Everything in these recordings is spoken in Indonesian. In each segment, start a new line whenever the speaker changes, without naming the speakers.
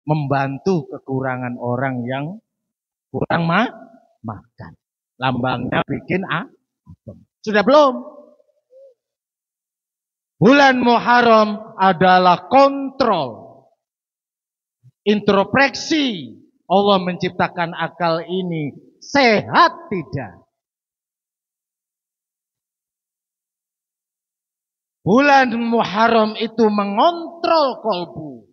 membantu kekurangan orang yang kurang makan. Lambangnya bikin apem. Sudah belum? Bulan Muharram adalah kontrol, introspeksi. Allah menciptakan akal ini sehat tidak? Bulan Muharram itu mengontrol kolbu.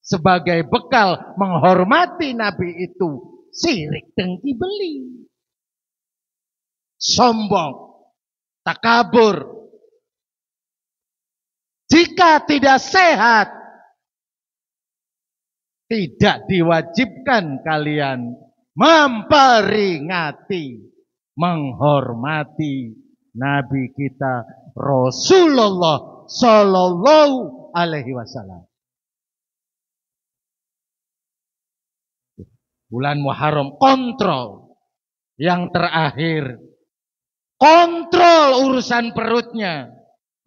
Sebagai bekal menghormati Nabi itu sirik dengki beli. Sombong, takabur. Jika tidak sehat, tidak diwajibkan kalian memperingati, menghormati Nabi kita Rasulullah Sallallahu Alaihi Wasallam. Bulan Muharram kontrol. Yang terakhir, kontrol urusan perutnya.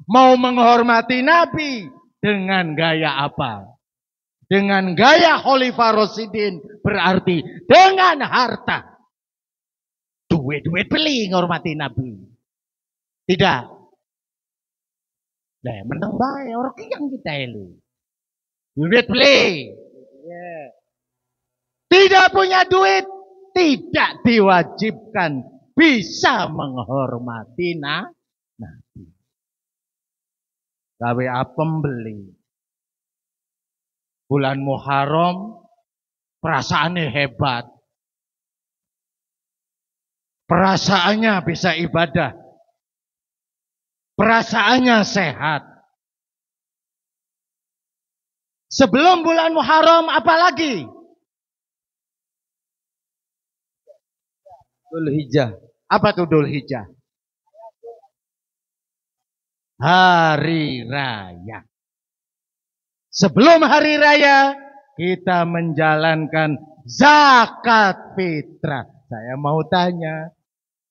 Mau menghormati Nabi dengan gaya apa? Dengan gaya Khalifah Rasyidin, berarti dengan harta. Duit-duit beli menghormati Nabi. Tidak. Nah, menang baik orang yang kita elu. Duit beli. Tidak punya duit, tidak diwajibkan bisa menghormati Nabi. Gawe apem beli. Bulan Muharram perasaannya hebat. Perasaannya bisa ibadah. Perasaannya sehat. Sebelum bulan Muharram apalagi? Dzulhijjah. Apa tuh Dzulhijjah? Hari Raya. Sebelum hari raya, kita menjalankan zakat fitrah. Saya mau tanya,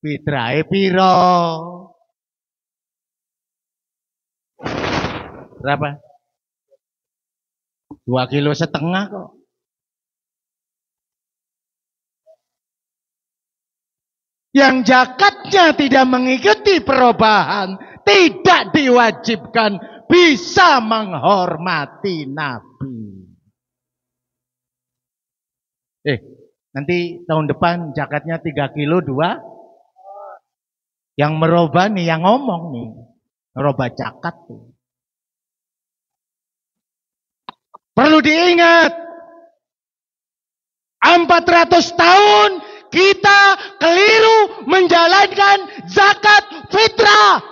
fitrah piro? Berapa? 2,5 kilo kok. Yang zakatnya tidak mengikuti perubahan, tidak diwajibkan bisa menghormati Nabi. Nanti tahun depan zakatnya 3 kilo 2. Yang merubah nih, yang ngomong nih. Merubah zakat tuh. Perlu diingat. 400 tahun kita keliru menjalankan zakat fitrah.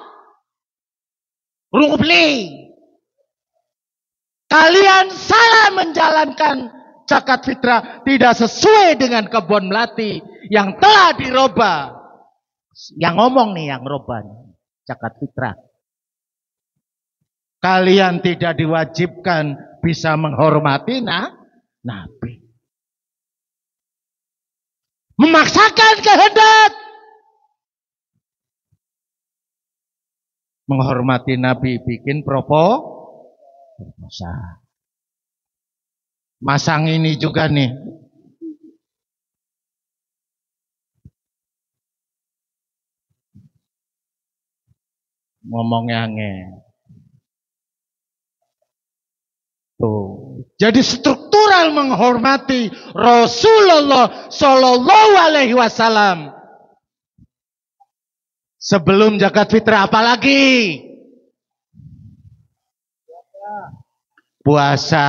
Rubli. Kalian salah menjalankan zakat fitrah, tidak sesuai dengan kebun melati yang telah dirubah. Yang ngomong nih, yang robah zakat fitrah. Kalian tidak diwajibkan bisa menghormati Nabi. Memaksakan kehendak. Menghormati Nabi bikin proposal. Masang ini juga nih. Ngomongnya tuh. Jadi struktural menghormati Rasulullah Sallallahu Alaihi Wasallam. Sebelum zakat fitrah apalagi? Puasa.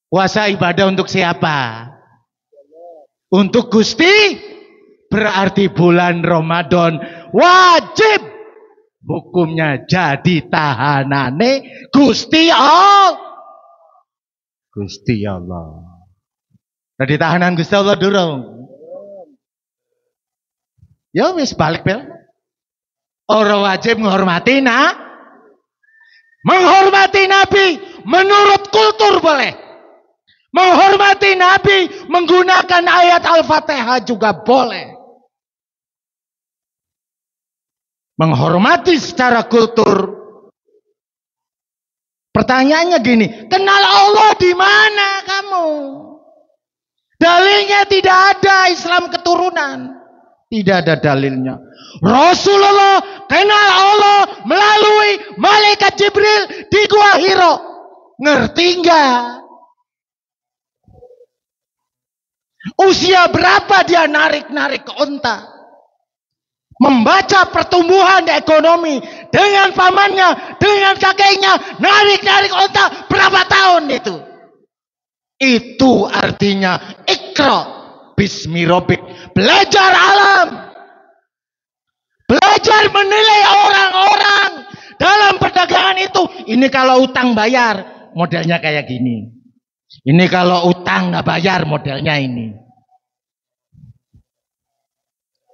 Puasa ibadah untuk siapa? Untuk Gusti. Berarti bulan Ramadan wajib hukumnya jadi tahanane Gusti Allah. Gusti Allah. Jadi tahanan Gusti Allah durung. Ya wis balik bel. Orang wajib menghormati menghormati Nabi menurut kultur boleh. Menghormati Nabi menggunakan ayat Al-Fatihah juga boleh. Menghormati secara kultur Pertanyaannya gini, kenal Allah di mana kamu? Dalilnya tidak ada Islam keturunan. Tidak ada dalilnya. Rasulullah kenal Allah melalui malaikat Jibril di Gua Hiro. Ngerti enggak? Usia berapa dia narik-narik onta? Membaca pertumbuhan ekonomi dengan pamannya, dengan kakeknya, narik-narik onta berapa tahun itu? Itu artinya Iqra bismi rabbik. Belajar alam. Belajar menilai orang-orang dalam perdagangan itu. Ini kalau utang bayar, modelnya kayak gini. Ini kalau utang nggak bayar, modelnya ini.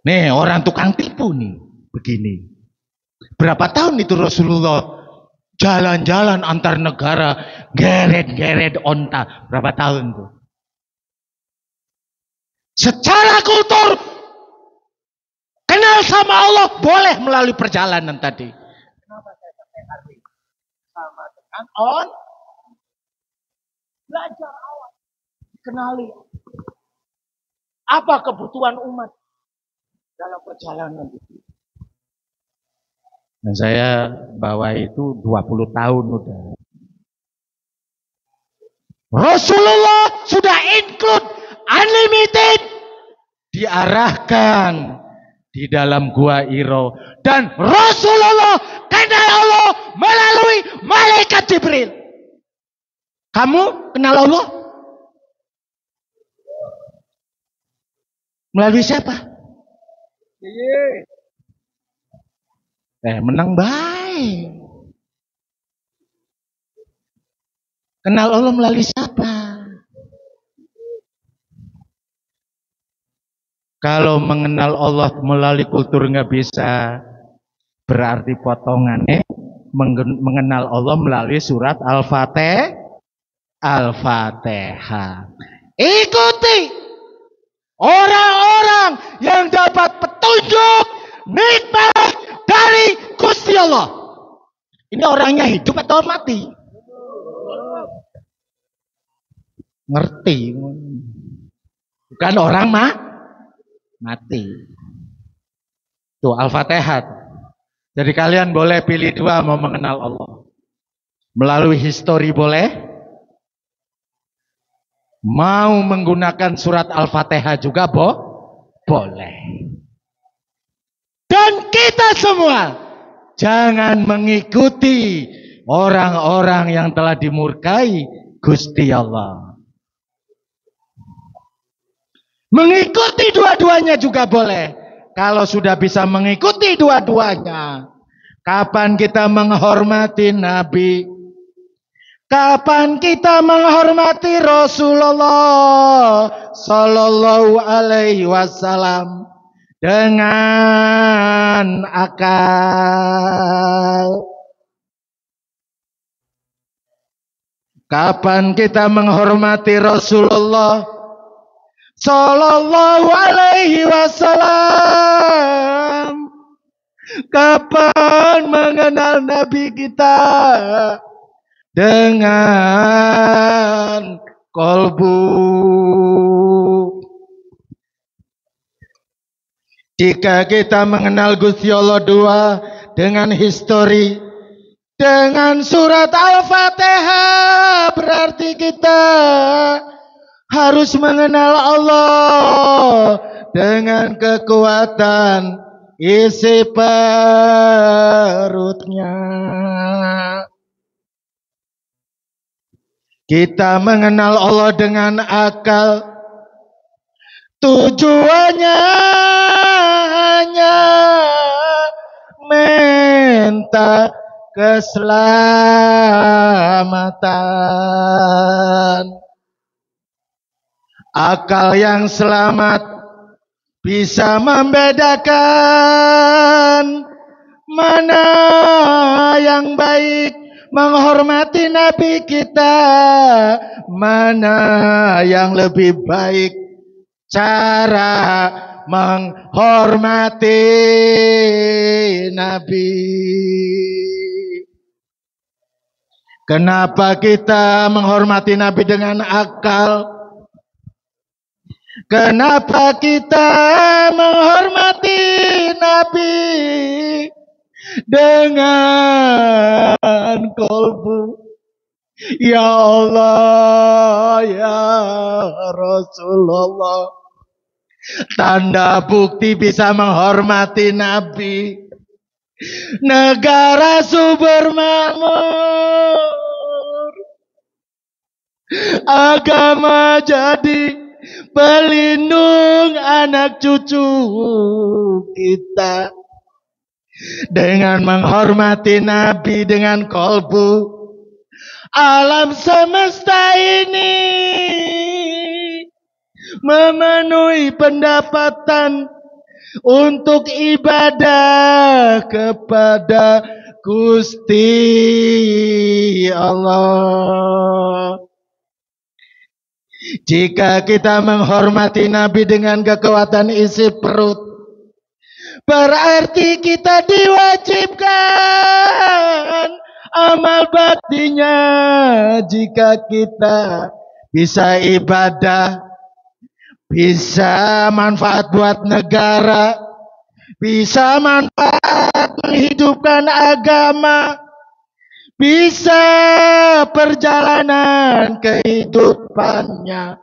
Nih, orang tukang tipu nih, begini. Berapa tahun itu Rasulullah jalan-jalan antar negara, geret-geret onta. Berapa tahun tuh? Secara kultur, kenal sama Allah boleh melalui perjalanan tadi. Kenapa saya sampai hari sama dengan on? Belajar awal, kenali apa kebutuhan umat dalam perjalanan itu. Dan saya bawa itu 20 tahun udah. Rasulullah sudah include unlimited diarahkan di dalam Gua Hiro, dan Rasulullah kenal Allah melalui malaikat Jibril. Kamu kenal Allah melalui siapa? Menang baik. Kenal Allah melalui siapa? Kalau mengenal Allah melalui kultur nggak bisa, berarti potongannya mengenal Allah melalui surat Al-Fatihah. Ikuti orang-orang yang dapat petunjuk nikmat dari Gusti Allah. Ini orangnya hidup atau mati? Ngerti? Bukan orang mati. Tuh Al-Fatihah. Jadi kalian boleh pilih dua mau mengenal Allah. Melalui histori boleh. Mau menggunakan surat Al-Fatihah juga boleh. Dan kita semua jangan mengikuti orang-orang yang telah dimurkai Gusti Allah. Mengikuti dua-duanya juga boleh. Kalau sudah bisa mengikuti dua-duanya, kapan kita menghormati Nabi? Kapan kita menghormati Rasulullah Sallallahu Alaihi Wasallam dengan akal? Kapan kita menghormati Rasulullah Sallallahu Alaihi Wasallam? Kapan mengenal Nabi kita dengan kolbu? Jika kita mengenal Gusti Allah dua dengan histori, dengan surat Al-Fatihah, berarti kita harus mengenal Allah dengan kekuatan isi perutnya. Kita mengenal Allah dengan akal. Tujuannya hanya minta keselamatan. Akal yang selamat bisa membedakan mana yang baik menghormati Nabi kita, mana yang lebih baik cara menghormati Nabi. Kenapa kita menghormati Nabi dengan akal? Kenapa kita menghormati Nabi dengan kolbu? Ya Allah, ya Rasulullah. Tanda bukti bisa menghormati Nabi. Negara subur makmur, agama jadi pelindung anak cucu kita. Dengan menghormati Nabi dengan kolbu, alam semesta ini memenuhi pendapatan untuk ibadah kepada Gusti Allah. Jika kita menghormati Nabi dengan kekuatan isi perut, berarti kita diwajibkan amal baktinya. Jika kita bisa ibadah, bisa manfaat buat negara, bisa manfaat menghidupkan agama, bisa perjalanan kehidupannya,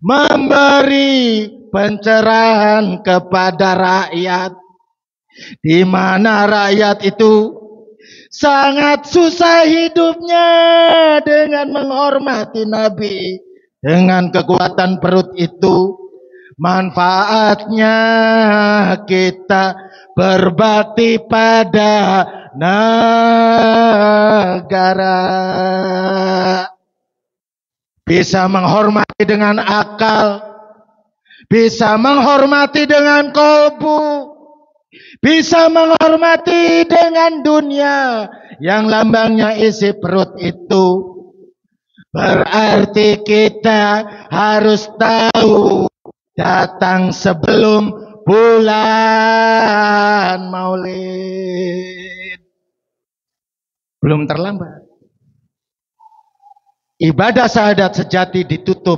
memberi pencerahan kepada rakyat, di mana rakyat itu sangat susah hidupnya. Dengan menghormati Nabi dengan kekuatan perut itu, manfaatnya kita berbakti pada negara. Bisa menghormati dengan akal, bisa menghormati dengan kolbu, bisa menghormati dengan dunia yang lambangnya isi perut itu. Berarti kita harus tahu datang sebelum bulan Maulid. Belum terlambat. Ibadah syahadat sejati ditutup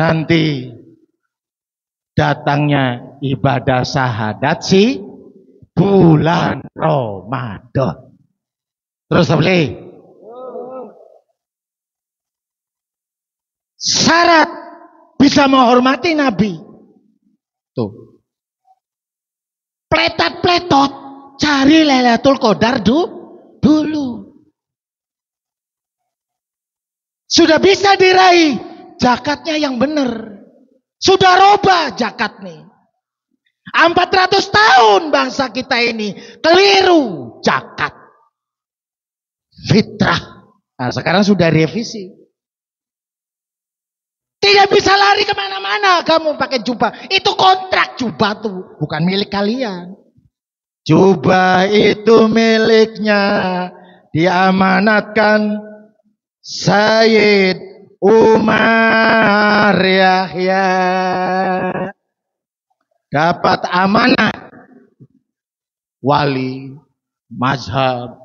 nanti datangnya ibadah syahadat si bulan Ramadan. Terus boleh. Syarat bisa menghormati Nabi. Tuh. Pletot-pletot cari Lailatul Qadar dulu. Sudah bisa diraih, zakatnya yang benar. Sudah robah zakat nih. 400 tahun bangsa kita ini keliru zakat. Fitrah. Nah, sekarang sudah revisi. Tidak bisa lari kemana-mana kamu pakai jubah. Itu kontrak jubah tuh. Bukan milik kalian. Jubah itu miliknya. Diamanatkan Sayyid Umar Yahya. Dapat amanah wali, mazhab,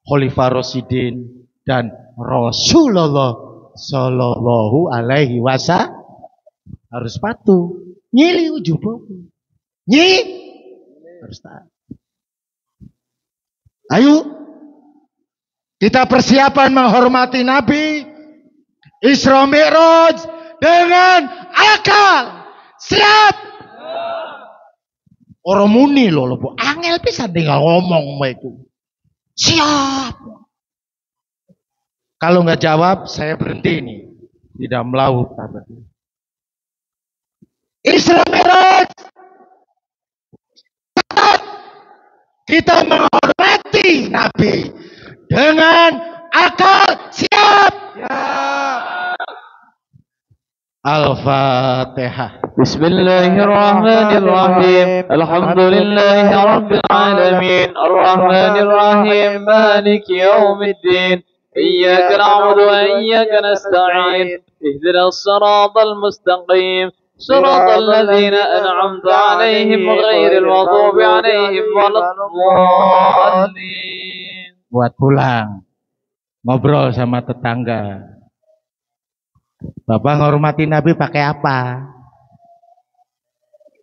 Khalifah Rasyidin, dan Rasulullah Sallallahu alaihi wasallam harus patuh. Nyili ujubaku. Harus taat. Ayo kita persiapan menghormati Nabi Isra Mi'raj dengan akal. Siap. Orang muni loh, angel bisa tinggal ngomong itu. Siap. Kalau nggak jawab, saya berhenti nih. Tidak melaut. Isra Mi'raj. Kita menghormati Nabi dengan akal. Siap. Ya. Al-Fatihah.
Bismillahirrahmanirrahim. Alhamdulillahi Rabbil Alamin. Ar-Rahmanirrahim. Maliki Yawmiddin. إياك نعبد وإياك نستعين اهدنا الصراط المستقيم صراط الذين أنعمت عليهم غير المغضوب عليهم ولا الضالين.
Buat pulang. ngobrol sama tetangga. Bapak ngormati Nabi pakai apa?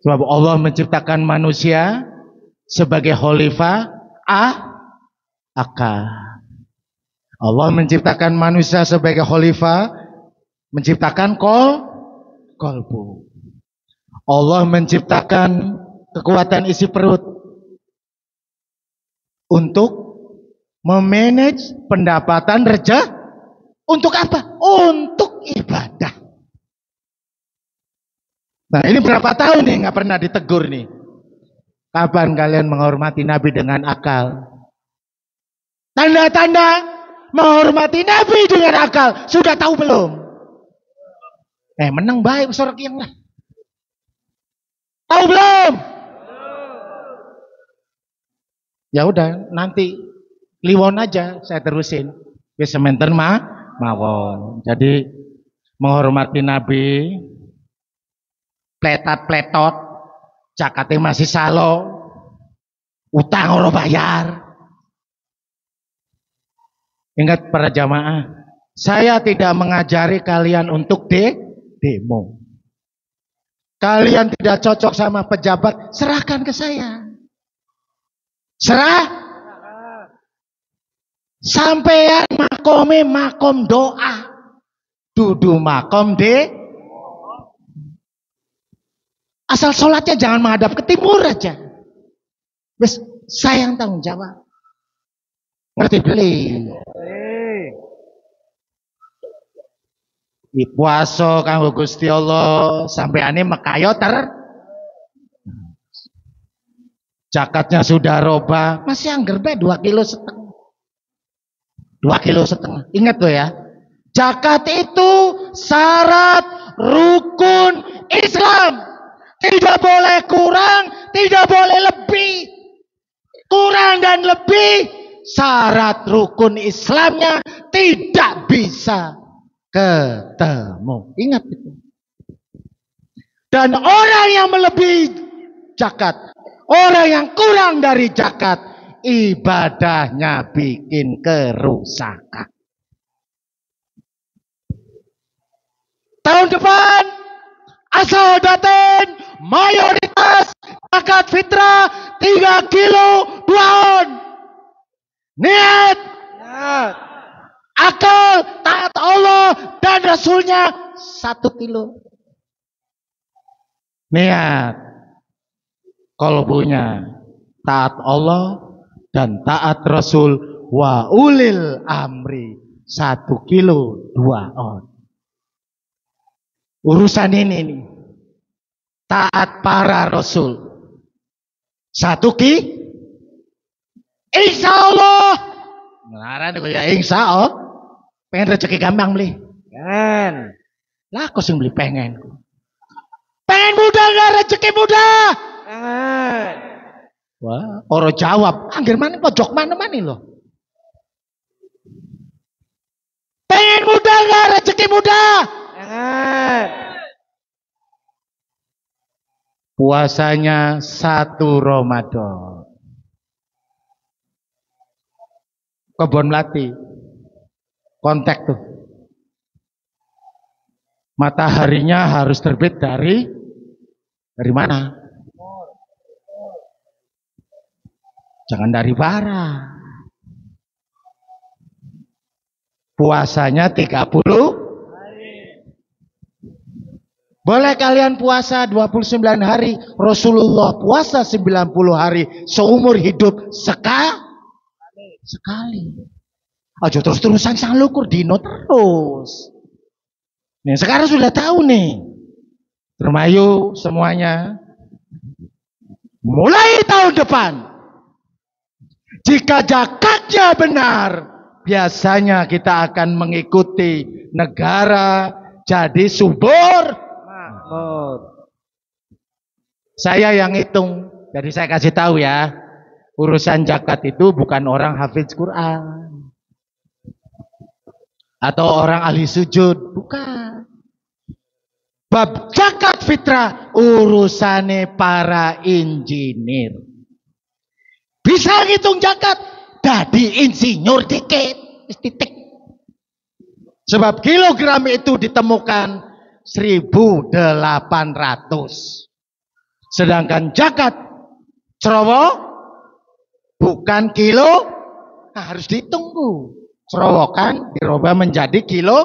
Sebab Allah menciptakan manusia sebagai khalifah akal. Allah menciptakan manusia sebagai khalifah, menciptakan kolbu. Allah menciptakan kekuatan isi perut untuk memanage pendapatan rezeki. Untuk apa? Untuk ibadah. Nah, ini berapa tahun nih nggak pernah ditegur nih. Kapan kalian menghormati Nabi dengan akal? Tanda-tanda menghormati Nabi dengan akal sudah tahu belum? Menang baik sorok yang lah. Tahu belum? Ya udah, nanti kliwon aja saya terusin. Ke sementen mawon. Jadi menghormati Nabi, pletat-pletot, jakate masih salo, utang ora bayar. Ingat para jamaah, saya tidak mengajari kalian untuk demo. Kalian tidak cocok sama pejabat, serahkan ke saya. Serah. Sampean makome makom doa. Dudu makom asal sholatnya jangan menghadap ke timur aja. Bes, saya yang tanggung jawab. Ngerti beli? Puasa kanggo Gusti Allah sampeane mekayo jakatnya sudah roba, masih angger bae 2,5 kilo. 2,5 kilo. Ingat tuh ya. Zakat itu syarat rukun Islam. Tidak boleh kurang, tidak boleh lebih. Kurang dan lebih, syarat rukun Islamnya tidak bisa ketemu. Ingat itu. Dan orang yang melebihi zakat, orang yang kurang dari zakat, ibadahnya bikin kerusakan. Tahun depan asal daten mayoritas zakat fitrah 3 kilo 2 on. Niat. Akal taat Allah dan Rasulnya 1 kilo. Niat. Kolbunya taat Allah dan taat Rasul wa ulil amri 1 kilo 2 on. Urusan ini nih, taat para Rasul 1 ki, insya Allah. Ngaran ya insya Allah. Pengen rezeki gampang beli. Kan. Lah kok sing beli pengen. Pengen mudah nggak rezeki mudah? Pengen. Wah, orang jawab, anggir mana pojok mana-mana loh. Pengen mudah nggak rezeki mudah? Pengen. Puasanya 1 Ramadan. Kebon Melati. Kontak tuh. Mataharinya harus terbit dari mana? Jangan dari barat. Puasanya 30. Boleh kalian puasa 29 hari. Rasulullah puasa 90 hari. Seumur hidup sekali. Aja terus-terusan sang lukur dino terus. Nih sekarang sudah tahu nih. Termayu semuanya. Mulai tahun depan. Jika zakatnya benar, biasanya kita akan mengikuti negara jadi subur. Saya yang hitung, jadi saya kasih tahu ya, urusan zakat itu bukan orang hafiz Quran atau orang ahli sujud, bukan. Bab zakat fitrah urusane para insinyur. Bisa ngitung zakat, dadi insinyur dikit, titik. Sebab kilogram itu ditemukan 1.800. Sedangkan zakat cerowo bukan kilo, nah harus ditunggu. Cerowo kan dirubah menjadi kilo,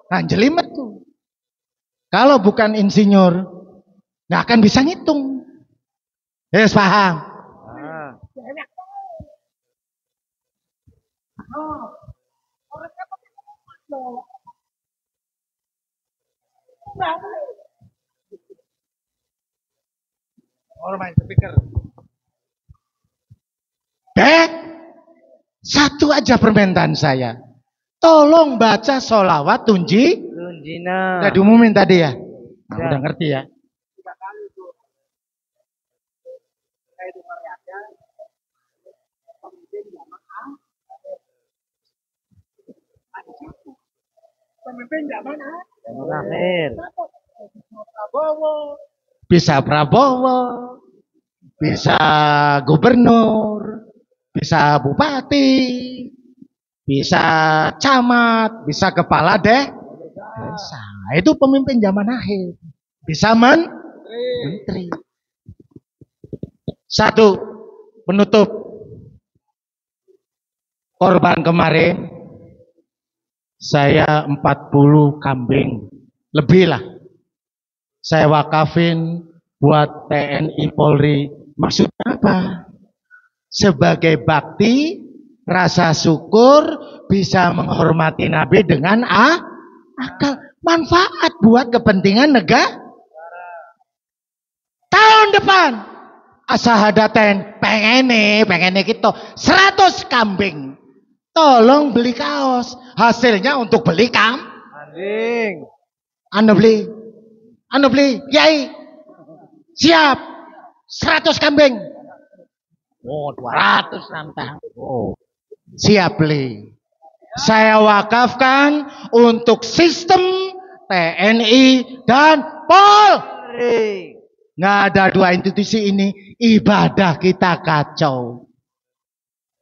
nah jelimet tuh. Kalau bukan insinyur, nggak akan bisa ngitung. Yes, paham? Main speaker. Satu aja permintaan saya. Tolong baca sholawat tunjina. Udah diumumin tadi ya? Nah, udah ngerti ya? Pemimpin zaman akhir. Bisa Prabowo, bisa gubernur, bisa bupati, bisa camat, bisa kepala desa. Itu pemimpin zaman akhir. Bisa menteri. Satu, penutup. Korban kemarin saya 40 kambing lebih lah saya wakafin buat TNI Polri. Maksudnya apa? Sebagai bakti, rasa syukur, bisa menghormati Nabi dengan akal, manfaat buat kepentingan negara. Tahun depan asahadaten pengen kita 100 kambing. Tolong beli kaos. Hasilnya untuk beli kambing. Anu beli, Kiai. Siap. 100 kambing. Oh, 200 nantang. Oh. Siap beli. Saya wakafkan untuk sistem TNI dan Polri. Nggak ada dua institusi ini, ibadah kita kacau.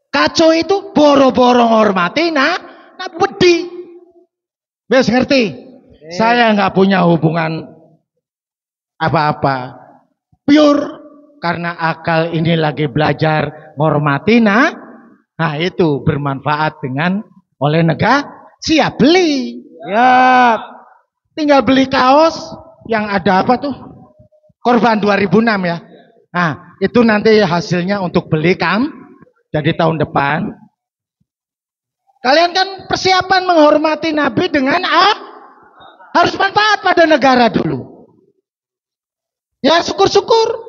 Kacau itu boro-boro hormati nah wedi. Wes ngerti? Saya nggak punya hubungan apa-apa. Pure karena akal ini lagi belajar hormati nah itu bermanfaat dengan oleh negara. Siap beli. Siap. Tinggal beli kaos yang ada apa tuh? Korban 2006 ya. Nah, itu nanti hasilnya untuk beli jadi tahun depan. Kalian kan persiapan menghormati Nabi dengan harus manfaat pada negara dulu. Ya syukur-syukur.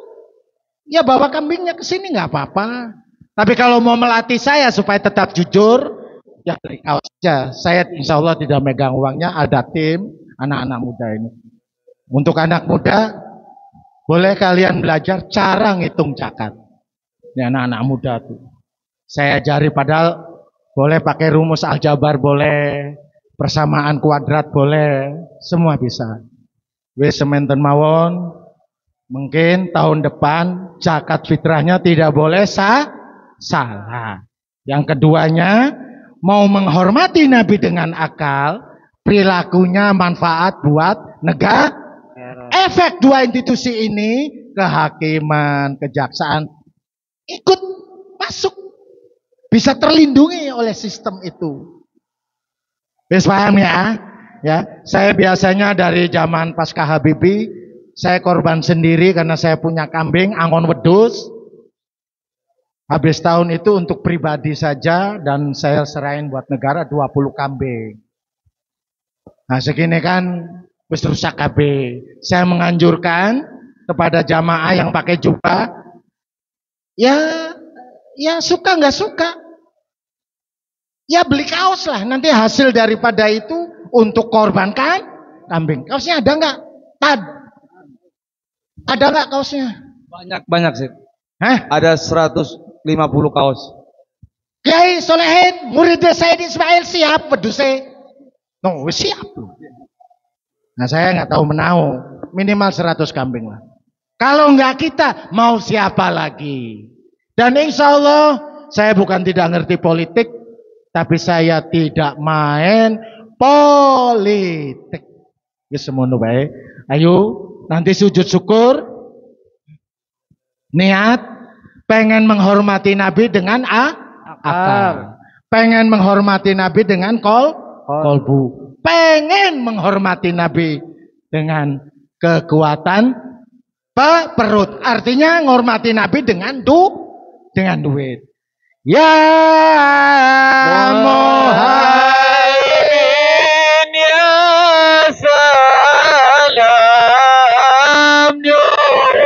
Ya bawa kambingnya ke sini nggak apa-apa. Tapi kalau mau melatih saya supaya tetap jujur, ya beli kaos aja. Saya insya Allah tidak megang uangnya. Ada tim anak-anak muda ini. Untuk anak muda, boleh kalian belajar cara ngitung zakat. Ya anak-anak muda tuh. Saya ajari padahal boleh pakai rumus aljabar boleh, persamaan kuadrat boleh, semua bisa. Wis sementen mawon, mungkin tahun depan zakat fitrahnya tidak boleh salah. Yang keduanya, mau menghormati Nabi dengan akal, perilakunya manfaat buat negara. Efek dua institusi ini, kehakiman, kejaksaan, ikut masuk. Bisa terlindungi oleh sistem itu. Bisa paham ya? Ya, saya biasanya dari zaman pasca Habibie, saya korban sendiri karena saya punya kambing angon wedus. Habis tahun itu untuk pribadi saja dan saya serahin buat negara 20 kambing. Nah, segini kan wis rusak KB. Saya menganjurkan kepada jamaah yang pakai jubah, ya suka nggak suka, ya beli kaos lah. Nanti hasil daripada itu untuk korbankan kambing. Kaosnya ada nggak? Ada nggak kaosnya?
Banyak sih. Ada 150 kaos.
Kiai Solehin, murid saya di Ismail siap peduse. No, siap. Nah saya nggak tahu menau, minimal 100 kambing lah. Kalau nggak kita, mau siapa lagi? Dan insya Allah, saya bukan tidak ngerti politik, tapi saya tidak main politik. Wis semono wae. Ayo nanti sujud syukur. Niat pengen menghormati Nabi dengan akal. Pengen menghormati Nabi dengan kolbu. Pengen menghormati Nabi dengan kekuatan perut. Artinya menghormati Nabi dengan duit. Ya